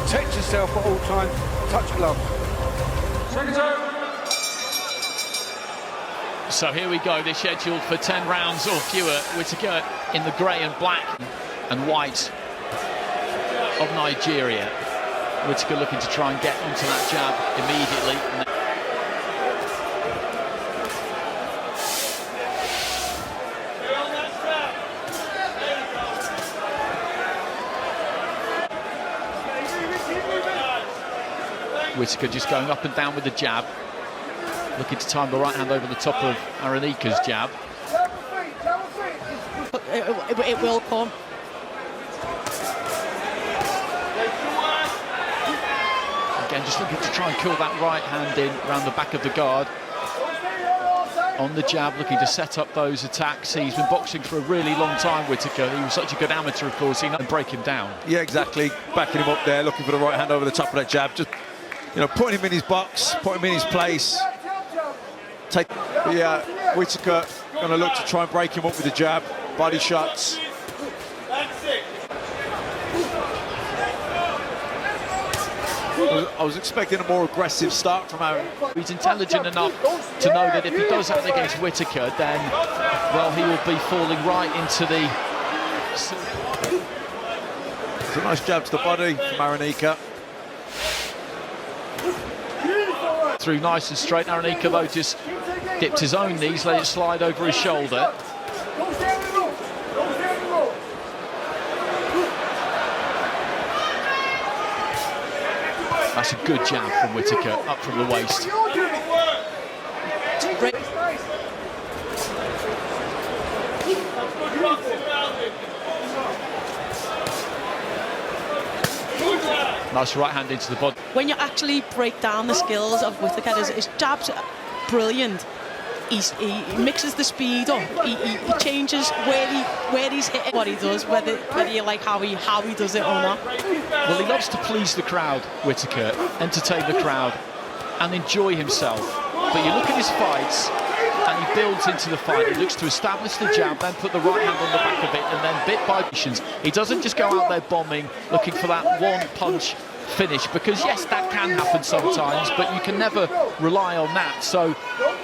protect yourself at all times, touch glove. So here we go, they're scheduled for 10 rounds or fewer. Whittaker in the grey and black and white of Nigeria. Whittaker looking to try and get onto that jab immediately. Whittaker just going up and down with the jab, looking to time the right hand over the top of Arenyeka's jab. It will come. Again, just looking to try and kill that right hand in around the back of the guard. On the jab, looking to set up those attacks. He's been boxing for a really long time, Whittaker. He was such a good amateur, of course, he knows break him down. Yeah, exactly. Backing him up there, looking for the right hand over the top of that jab. Just, you know, putting him in his box, putting him in his place. Whittaker going to look to try and break him up with the jab, body shots. I was expecting a more aggressive start from Aaron. He's intelligent enough to know that if he does that against Whittaker, then, well, he will be falling right into the... It's a nice jab to the body from Arenyeka. Through nice and straight. Arenyeka, though, just dipped his own knees, let it slide over his shoulder. That's a good jab from Whittaker, up from the waist. Nice right hand into the body. When you actually break down the skills of Whittaker, his jabs are brilliant. He mixes the speed up. He changes where he's hitting what he does, whether you like how he does it or not. Well, he loves to please the crowd, Whittaker, entertain the crowd, and enjoy himself. But you look at his fights, and he builds into the fight. He looks to establish the jab, then put the right hand on the back of it, and then bit by bit. He doesn't just go out there bombing, looking for that one punch finish, because yes, that can happen sometimes, but you can never rely on that. So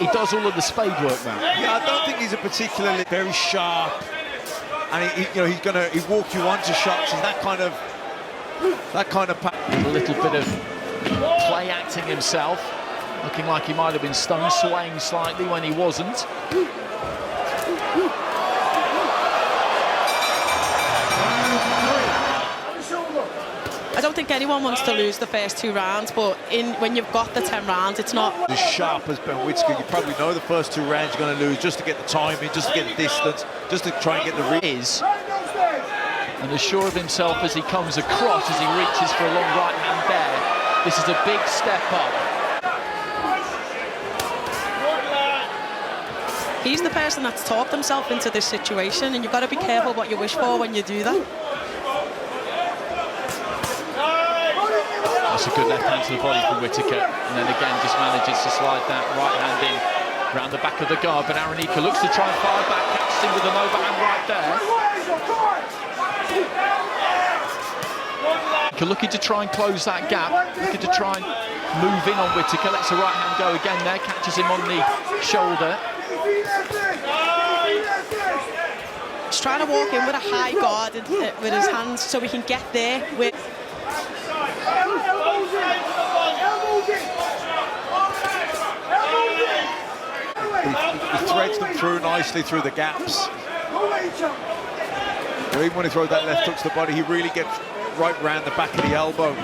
he does all of the spade work now. Yeah, I don't think he's a particularly very sharp, and he'll walk you onto shots. And that kind of a little bit of play acting himself, looking like he might have been stung, swaying slightly when he wasn't. I don't think anyone wants to lose the first 2 rounds, but when you've got the 10 rounds, it's not as sharp as Ben Whittaker. You probably know the first 2 rounds you're going to lose, just to get the timing, just to get the distance, just to try and get the read. And as sure of himself as he comes across, as he reaches for a long right hand there. This is a big step up. He's the person that's talked himself into this situation, and you've got to be careful what you wish for when you do that. That's a good left hand to the body from Whittaker, and then again just manages to slide that right hand in around the back of the guard, but Arenyeka looks to try and fire back, catches him with an overhand right there. Looking to try and close that gap, looking to try and move in on Whittaker, lets the right hand go again there, catches him on the shoulder. He's trying to walk in with a high guard with his hands so he can get there with... He threads them through nicely through the gaps. Even when he throws that left hook to the body, he really gets right round the back of the elbow.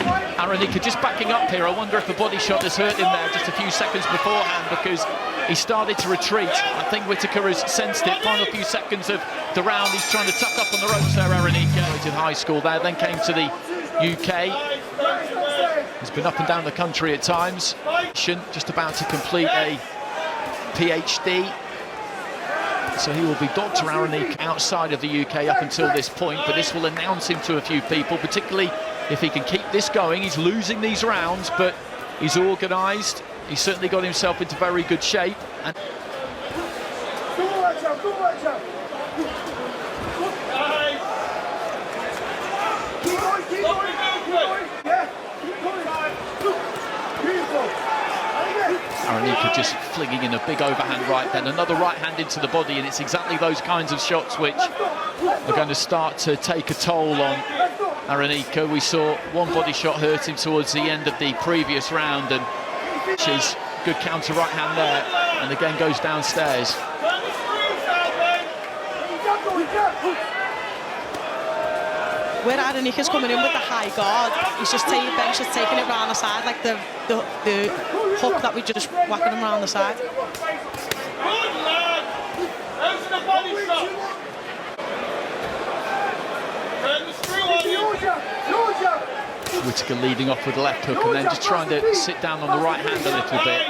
Arenyeka just backing up here. I wonder if the body shot has hurt him there just a few seconds beforehand, because he started to retreat. I think Whittaker has sensed it. Final few seconds of the round, he's trying to tuck up on the ropes there, Arenyeka. In high school there, then came to the UK. He's been up and down the country at times. Just about to complete a PhD. So he will be Dr. Arenyeka outside of the UK up until this point, but this will announce him to a few people, particularly if he can keep this going. He's losing these rounds, but he's organised. He's certainly got himself into very good shape. And Keep going. Arenyeka just flinging in a big overhand right, then another right hand into the body, and it's exactly those kinds of shots which are going to start to take a toll on Arenyeka. We saw one body shot hurt him towards the end of the previous round, and which is good counter right hand there, and again goes downstairs. Where Arenyeka's coming in with the high guard, he's just taking it round the side, like the hook that we just whacking him round the side. Whittaker leading off with the left hook and then just trying to sit down on the right hand a little bit.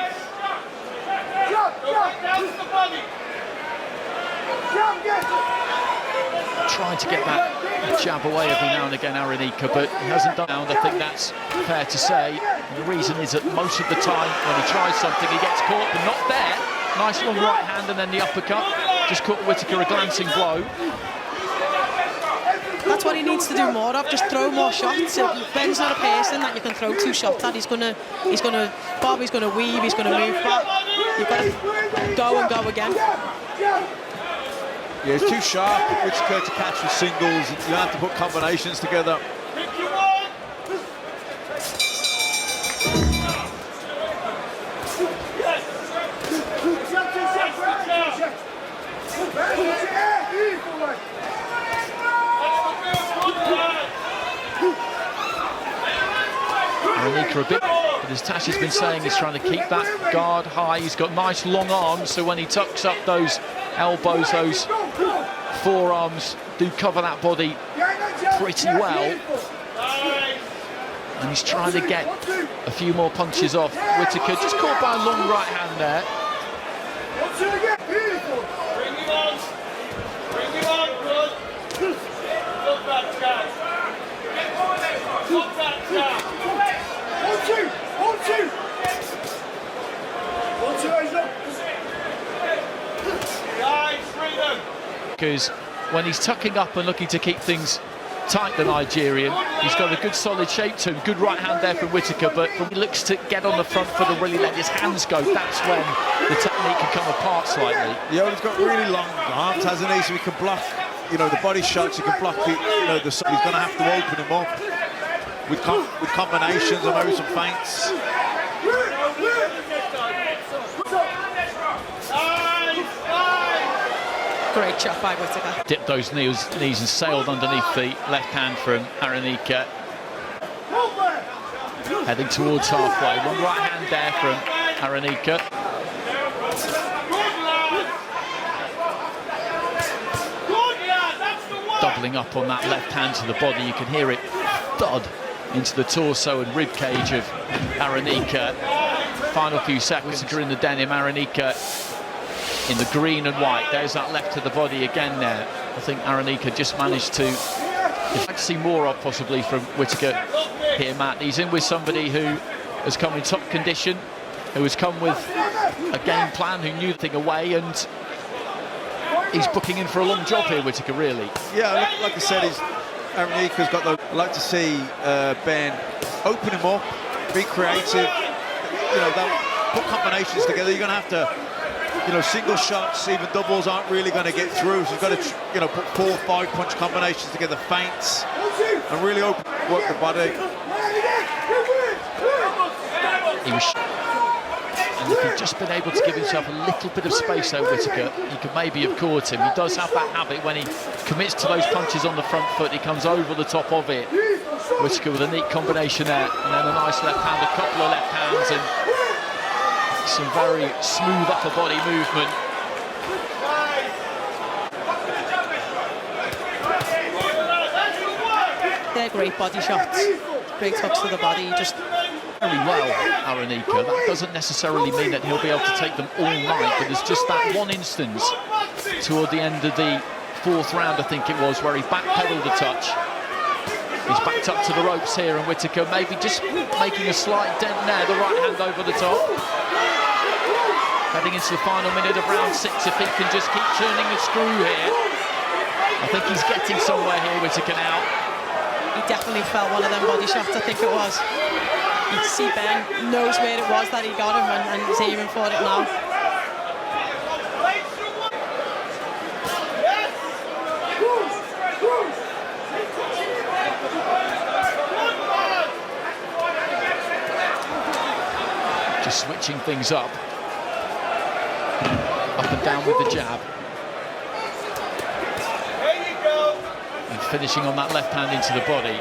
Trying to get that jab away every now and again, Arenyeka, but he hasn't done it. I think that's fair to say. And the reason is that most of the time when he tries something, he gets caught, but not there. Nice long right hand and then the uppercut. Just caught Whittaker a glancing blow. That's what he needs to do more of, just throw more shots. Ben's not a person that you can throw two shots at. Bobby's gonna weave, he's gonna move back. You've got to go and go again. Yeah, it's too sharp, Whittaker, to catch with singles. You have to put combinations together. Arenyeka a bit, but as Tash has been saying, he's trying to keep that guard high. He's got nice long arms, so when he tucks up those elbows, those forearms do cover that body pretty well. And he's trying to get a few more punches off. Whittaker just caught by a long right hand there. Because when he's tucking up and looking to keep things tight, the Nigerian, he's got a good solid shape to him. Good right hand there from Whittaker, but when he looks to get on the front foot and really let his hands go, that's when the technique can come apart slightly. Yeah, he's got really long arms, hasn't he? So he can block, you know, the body shots. He can block the, he's going to have to open him up with combinations and maybe some feints. Great shot by Whittaker. Dipped those knees and sailed underneath the left hand from Arenyeka. Heading towards halfway. One right hand there from Arenyeka. Doubling up on that left hand to the body. You can hear it thud into the torso and rib cage of Arenyeka. Final few seconds in the denim. Arenyeka in the green and white. There's that left to the body again there. I think Arenyeka just managed to, I'd like to see more of possibly from Whittaker here, Matt. He's in with somebody who has come in top condition, who has come with a game plan, who knew the thing away, and he's booking in for a long job here, Whittaker, really. Yeah, like I said, Arenyeka's got the, I'd like to see Ben open him up, be creative, they'll put combinations together. You're going to have to, single shots, even doubles aren't really going to get through. So you've got to, put 4 or 5 punch combinations together, feints, and really work the body. And if he'd just been able to give himself a little bit of space there, Whittaker, he could maybe have caught him. He does have that habit when he commits to those punches on the front foot, he comes over the top of it. Whittaker with a neat combination there, and then a nice left hand, a couple of left hands, and some very smooth upper body movement. They're great body shots, great hooks to the body, just very well, Arenyeka. That doesn't necessarily mean that he'll be able to take them all night, but there's just that one instance toward the end of the 4th round, I think it was, where he backpedaled a touch. He's backed up to the ropes here, and Whittaker maybe just making a slight dent there, the right hand over the top. Heading into the final minute of round 6, if he can just keep turning the screw here. I think he's getting somewhere here, Whittaker now. he definitely felt one of them body shots, I think it was. You can see Ben knows where it was that he got him and he's aiming for it now. Just switching things up and down with the jab. And finishing on that left hand into the body.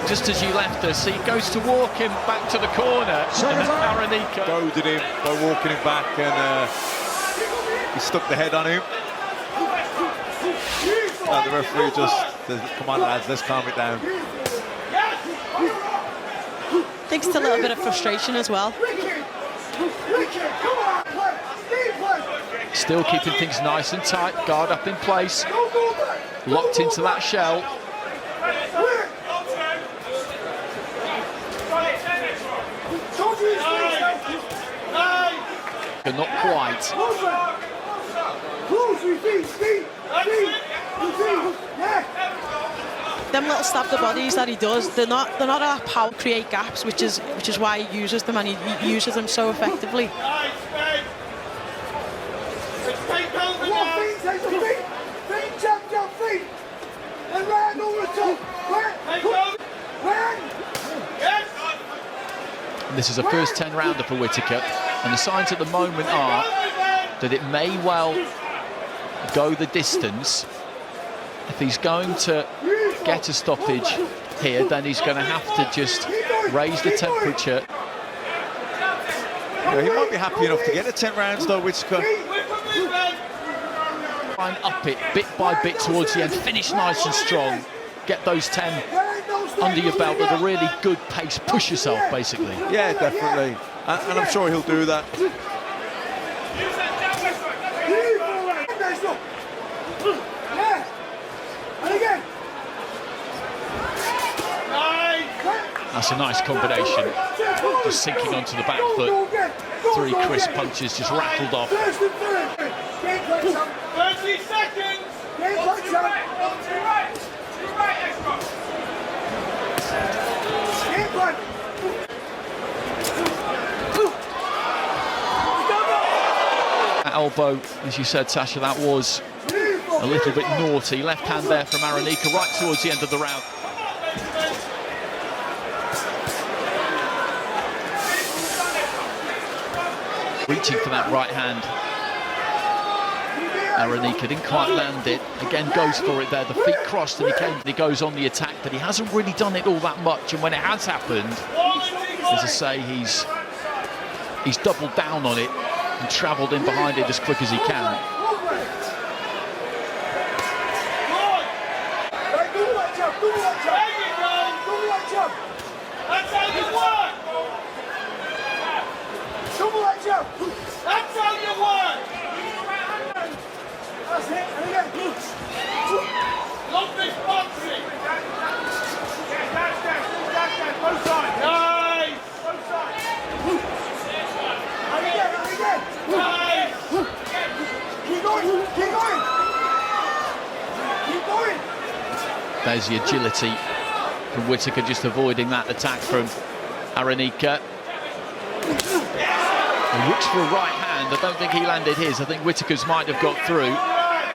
Just as you left us, he goes to walk him back to the corner, and Arenyeka goaded him by walking him back, and he stuck the head on him. And the referee just says, come on lads, let's calm it down. I think it's a little bit of frustration as well. Still keeping things nice and tight, guard up in place, locked into that shell. But not quite. Them little stab the bodies that he does, they're not a power create gaps, which is why he uses them, and he uses them so effectively. This is a first 10-rounder for Whittaker, and the signs at the moment are that it may well go the distance. If he's going to get a stoppage here, then he's going to have to just raise the temperature. Yeah, he might be happy enough to get the 10 rounds though, Whittaker. Try and up it bit by bit towards the end, finish nice and strong, get those 10 under your belt at a really good pace, push yourself basically. Yeah, definitely, and I'm sure he'll do that. That's a nice combination, just sinking onto the back foot. 3 crisp punches just rattled off. 30 seconds! That elbow, as you said, Sasha, that was a little bit naughty. Left hand there from Arenyeka right towards the end of the round. Reaching for that right hand. Arenyeka didn't quite land it. Again, goes for it there. The feet crossed and he goes on the attack, but he hasn't really done it all that much. And when it has happened, as I say, he's doubled down on it and travelled in behind it as quick as he can. That's how you work! That's how you work! That's it, and again. Love this boxing! Dash, both sides! Nice! Both sides! And again! Nice! Keep going! There's the agility from Whittaker, just avoiding that attack from Arenyeka. He looks for a right hand. I don't think he landed his. I think Whittaker's might have got through.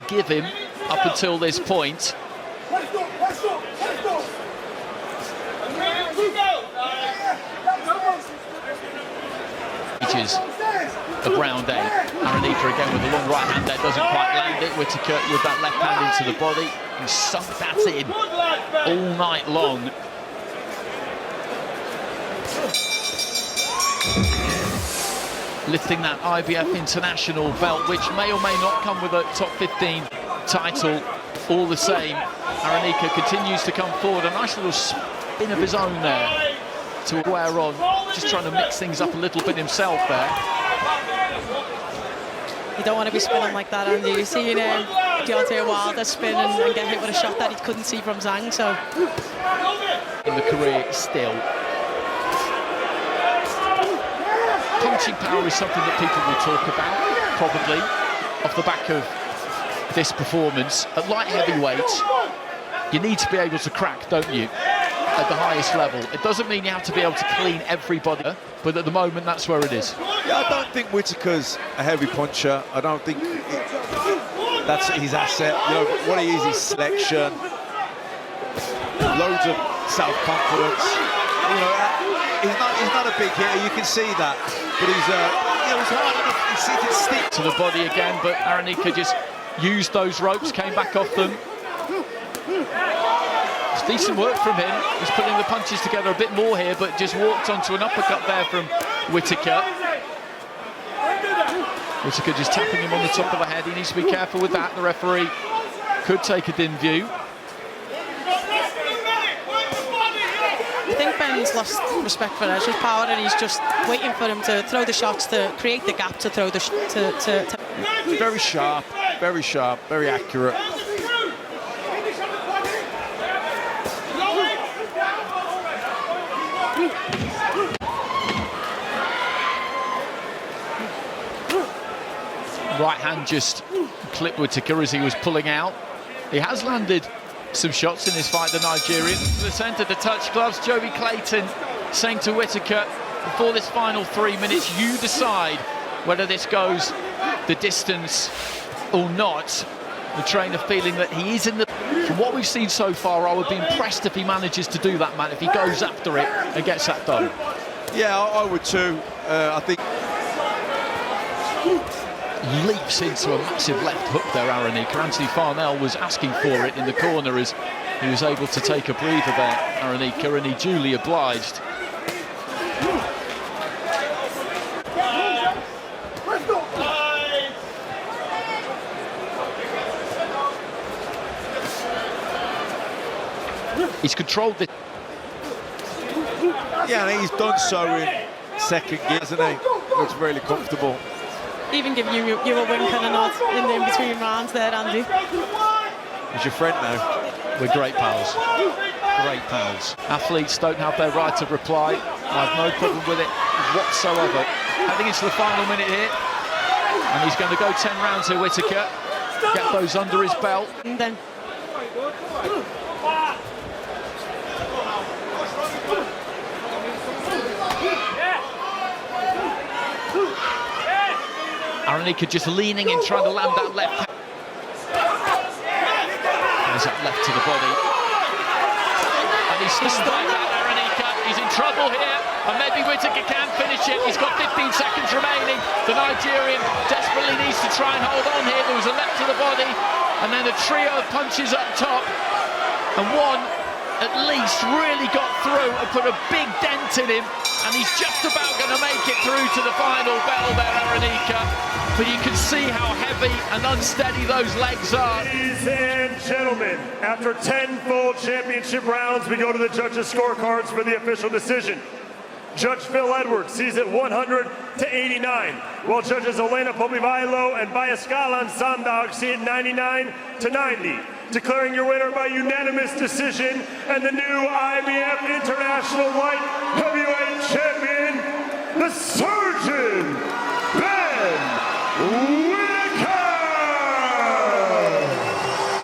Give him up until this point. Let's go! Inches of round 8. Arenyeka again with a long right hand there, doesn't quite land it. Whittaker with that left hand into the body. He sunk that in all night long. Lifting that IBF International belt, which may or may not come with a top 15 title. All the same, Arenyeka continues to come forward. A nice little spin of his own there to wear on, just trying to mix things up a little bit himself there. You don't want to be spinning like that, Andy. You've seen Deontay Wilder spin and get hit with a shot that he couldn't see from Zhang, so... In the career still. punching power is something that people will talk about, probably, off the back of this performance. At light heavyweight, you need to be able to crack, don't you, at the highest level. It doesn't mean you have to be able to clean everybody, but at the moment, that's where it is. Yeah, I don't think Whittaker's a heavy puncher. I don't think that's his asset. You know, what he is selection, loads of self-confidence. You know, he's not a big hitter, you can see that, but he's hard enough. He can stick to the body again, but Arenyeka just used those ropes, came back off them. It's decent work from him. He's putting the punches together a bit more here, but just walked onto an uppercut there from Whittaker. Whittaker just tapping him on the top of the head. He needs to be careful with that. The referee could take a dim view. I think Ben's lost respect for Ezra's power, and he's just waiting for him to throw the shots, to create the gap, to throw the very sharp, very accurate. Right hand just clipped Whittaker as he was pulling out. He has landed some shots in this fight, the Nigerian. To the centre to touch gloves, Joey Clayton saying to Whittaker, before this final 3 minutes, you decide whether this goes the distance or not. The trainer feeling that he is in the... From what we've seen so far, I would be impressed if he manages to do that, man, if he goes after it and gets that done. Yeah, I would too. I think... Leaps into a massive left hook there, Arenyeka. Anthony Farnell was asking for it in the corner as he was able to take a breather there, Arenyeka, and he duly obliged. He's controlled this. Yeah, and he's done so in second gear, hasn't he? Looks really comfortable. Even give you a wink and a nod in between rounds there, Andy. He's your friend now. We're great pals. Great pals. Athletes don't have their right of reply. I have no problem with it whatsoever. Heading into the final minute here. And he's going to go 10 rounds here, Whittaker. Get those under his belt. And then Arenyeka just leaning in, trying to land that left. There's that left to the body. And he's just like that, Arenyeka. He's in trouble here, and maybe Whittaker can finish it. He's got 15 seconds remaining. The Nigerian desperately needs to try and hold on here. There was a left to the body, and then a trio of punches up top. And one, at least, really got through and put a big dent in him. And he's just about going to make it through to the final bell there, Arenyeka. But you can see how heavy and unsteady those legs are. Ladies and gentlemen, after 10 full championship rounds, we go to the judges' scorecards for the official decision. Judge Phil Edwards sees it 100-89, while judges Elena Pomivailo and Bayaskalan Sandag see it 99-90. Declaring your winner by unanimous decision and the new IBF International Light Heavyweight Champion, the Surgeon, Ben